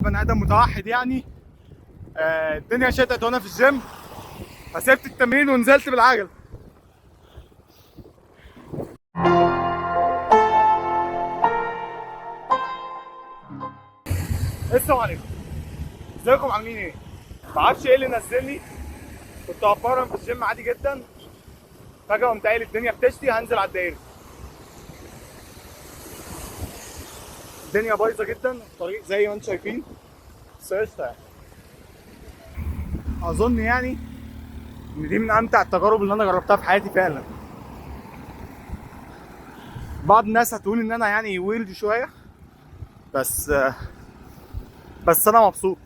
بني ادم متوحد يعني. الدنيا شتت وانا في الجيم، فسبت التمرين ونزلت بالعجل. السلام عليكم، ازيكم عاملين ايه؟ معرفش ايه اللي نزلني. كنت هتمرن في الجيم عادي جدا، فجأة قمت قايل الدنيا بتشتي هنزل على الدائري. الدنيا بايظه جدا، الطريق زي ما انتم شايفين، بس قشطه يعني. اظن يعني ان دي من امتع التجارب اللي انا جربتها في حياتي فعلا. بعض الناس هتقول ان انا يعني ويلد شويه، بس بس انا مبسوط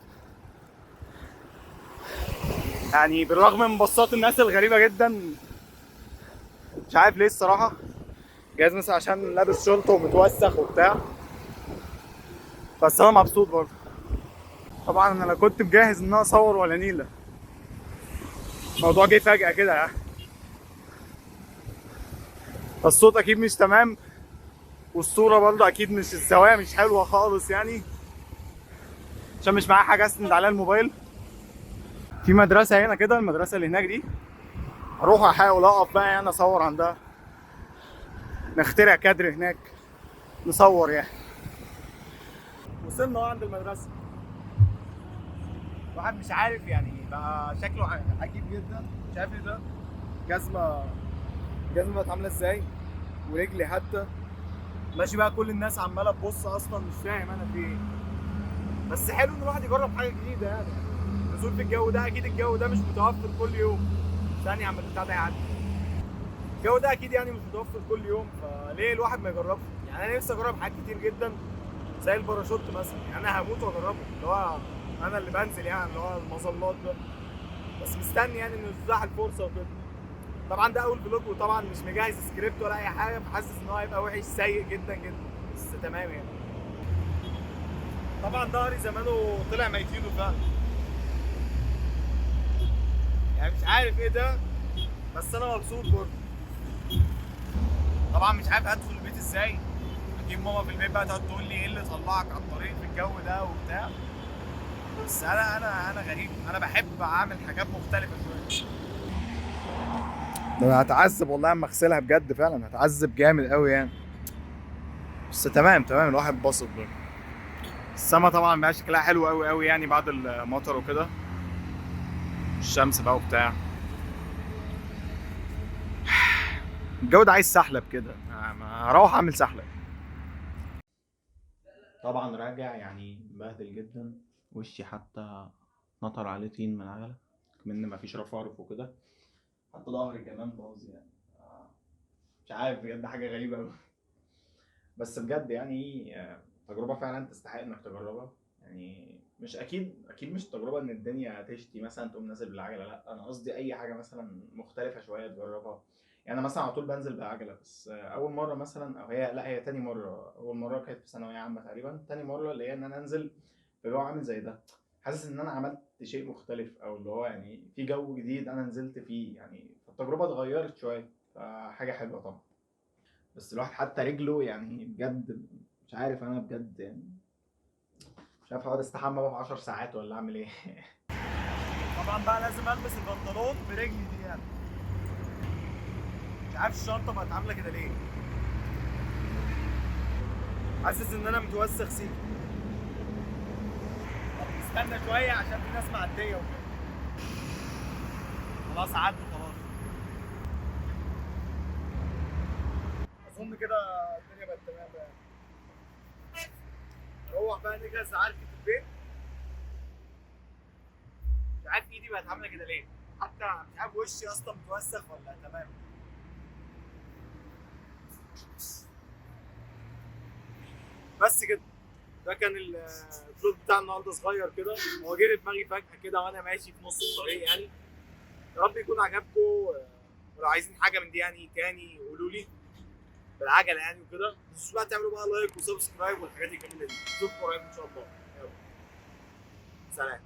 يعني، بالرغم من بصات الناس الغريبه جدا. مش عارف ليه الصراحه، جايز مثلا عشان لابس شورت ومتوسخ وبتاع، بس انا مبسوط برضه. طبعا انا لا كنت مجهز ان انا اصور ولا نيله، الموضوع جه فجاه كده يعني. الصوت اكيد مش تمام، والصوره برضه اكيد مش، الزوايا مش حلوه خالص يعني، عشان مش معايا حاجه اسند عليها الموبايل. في مدرسه هنا كده، المدرسه اللي هناك دي اروح احاول اقف بقى يعني اصور عندها، نخترع كادر هناك نصور يعني. وصلنا عند المدرسه، الواحد مش عارف يعني، بقى شكله عجيب جدا. مش عارف ايه ده، جزمه جزمه بقت عامله ازاي، ورجلي حتى ماشي بقى، كل الناس عماله تبص، اصلا مش فاهم انا في ايه. بس حلو ان الواحد يجرب حاجه جديده يعني. النزول في الجو ده، اكيد الجو ده مش متوفر كل يوم. ثانيه عم البتاع ده يعدي. الجو ده اكيد يعني مش متوفر كل يوم، فليه الواحد ما يجربش يعني. انا نفسي اجرب حاجات كتير جدا، زي الباراشوت مثلا يعني. انا هموت واجربه، اللي هو انا اللي بنزل يعني، اللي هو المظلات ده. بس مستني يعني انه تتاح الفرصه وكده. طبعا ده اول فلوج، وطبعا مش مجهز سكريبت ولا اي حاجه، فحاسس ان هو هيبقى وحش سيء جدا جدا، بس تمام يعني. طبعا ظهري زمانه طلع ميتينه فعلا يعني، مش عارف ايه ده، بس انا مبسوط برضه. طبعا مش عارف هدخل البيت ازاي، اكيد ماما في البيت بقى تقعد تقول لي ايه اللي طلعك على الطريق في الجو ده وبتاع. بس انا غريب، انا بحب اعمل حاجات مختلفه شويه. ده انا هتعذب والله اما اغسلها بجد، فعلا هتعذب جامد قوي يعني. بس تمام تمام، الواحد اتبسط برضه. السما طبعا بقى شكلها حلو قوي قوي يعني بعد المطر وكده، الشمس بقى وبتاع. الجو ده عايز سحلب كده، هروح اعمل سحلب. طبعا راجع يعني مبهدل جدا، وشي حتى نطر عليه طين من العجلة، كمان مفيش رفارف وكده، حتى ظهري كمان باظ يعني. مش عارف بجد، حاجة غريبة أوي. بس بجد يعني تجربة فعلا تستحق إنك تجربها يعني. مش أكيد مش تجربة إن الدنيا تشتي مثلا تقوم نازل بالعجلة، لأ، أنا قصدي أي حاجة مثلا مختلفة شوية تجربها. يعني أنا مثلا على طول بنزل بعجلة، بس أول مرة مثلا، أو هي لأ، هي تاني مرة. أول مرة كانت في ثانوية عامة تقريبا، تاني مرة اللي هي إن أنا أنزل في جو عامل زي ده. حاسس إن أنا عملت شيء مختلف، أو اللي هو يعني في جو جديد أنا نزلت فيه يعني، فالتجربة اتغيرت شوية، فحاجة حلوة طبعا. بس الواحد حتى رجله يعني بجد، مش عارف انا بجد يعني، مش عارف اقعد استحمى بقى 10 ساعات ولا اعمل ايه. طبعا بقى لازم البس البنطلون برجلي دي يعني. مش عارف الشنطه بقت عامله كده ليه، حاسس ان انا متوسخ سيكا. طب استنى شويه عشان في ناس معديه وكده. خلاص عدوا خلاص، اظن كده الدنيا بقت تمام يعني. نروح بقى نجهز عركه البيت. مش عارف ايدي بقت عامله كده ليه، حتى مش عارف وشي اصلا متوسخ ولا تمام. بس كده، ده كان الفلوت بتاع النهارده، صغير كده، هو جه في دماغي فجأة كده وانا ماشي في نص الطريق يعني. يا رب يكون عجبكم. ولو عايزين حاجه من دي يعني تاني قولوا لي، بالعجله يعني وكده. ما تنسوش بقى تعملوا بقى لايك وسبسكرايب والحاجات الجميله دي. نشوفكم قريب ان شاء الله. يلا، سلام.